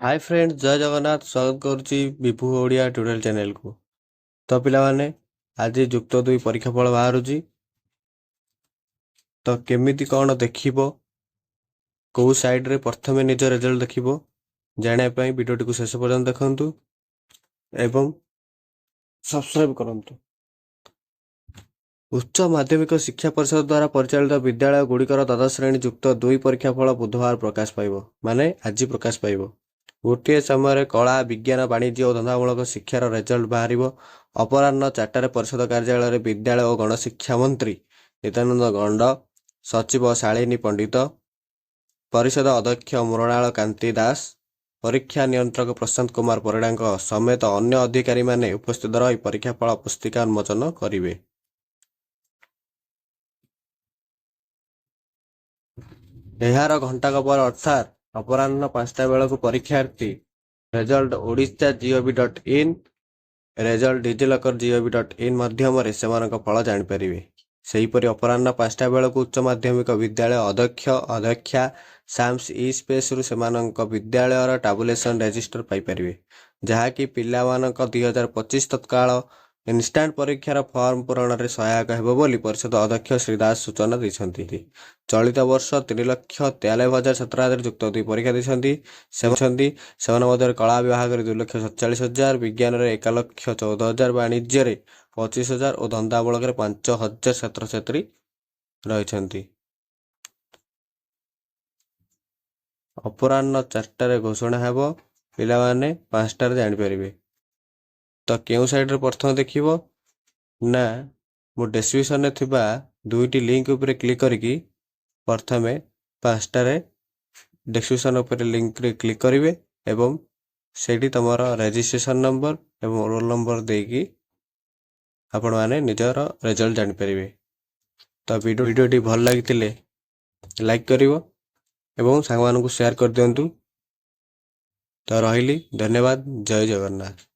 Hi friends, जय जगन्नाथ। स्वागत करुच्ची विभु Odia tutorial channel को। तो पिलाने आज युक्त 2 परीक्षा फल बाहर तो केमिति कौन देखिबो, कौ साइड रे प्रथम निज रिजल्ट देखिबो जाने पे वीडियो को शेष पर्यंत देखंतु एवं सब्सक्राइब करंतु। उच्च माध्यमिक शिक्षा परिषद द्वारा परिचालित विद्यालय गुड़िकर द्वादश श्रेणी युक्त 2 परीक्षा फल बुधवार प्रकाश पाइब, माने आज प्रकाश पाइब। गोटे समय कला विज्ञान वाणिज्य और धंदामूलक शिक्षार रेजल्ट बाहर। अपराह्न 4टार परिषद कार्यालय विद्यालय और गणशिक्षा मंत्री नित्यानंद गंड, सचिव शालिनी पंडित, परिषद अध्यक्ष मृणाल कांति दास, परीक्षा नियंत्रक प्रशांत कुमार परिड़ा समेत अन्य अधिकारी माने उपस्थित रही परीक्षा फल पुस्तिका उन्मोचन करेंगे। एहार घंटाक पर अर्थात अपराह्न 5टा बेलू परीक्षार्थी रेजल्ट odisha.gov.in, रेजल्ट digiloccer.gov.in माध्यम फल जापर। सेहीपरि अपराह्न 5टा बेलू उच्च माध्यमिक विद्यालय अध्यक्ष अध्यक्षा साम्स ई स्पेस रु सेमानक विद्यालयर टाबुलेसन रेजिस्टर पाइपर, जहाँकि पिला 2025 तत्काल इन्स्टांट परीक्षार फॉर्म पूरण में सहायक हेबो बोली परिषद अध्यक्ष श्री दास सूचना दैछन्ति। चलित वर्ष 3,43,000 छात्र युक्त 2 परीक्षा दैछन्ति। कला विभाग 2,47,000, विज्ञान 1,14,000, वाणिज्य 25,000 और धंदामूलक 5,000 छात्र छात्री रही। अपराह्न 4टार घोषणा हेब, पिलाने 5टार जापर। तो केउ साइड रे प्रथम देखिबो ना मो डिस्क्रिप्शन रे थिबा 2टी लिंक ऊपर क्लिक करके प्रथम 5टार डिस्क्रिप्शन ऊपर लिंक रे क्लिक करिवे एवं सेठी तमरो रजिस्ट्रेशन नंबर एवं रोल नंबर देकी आपण माने निजर रिजल्ट जानि परिवे। तो वीडियोटी भल लागितिले लाइक करिवो एवं सांग मानकु शेयर कर दियंतु। तो रहिली, धन्यवाद। जय जगन्नाथ।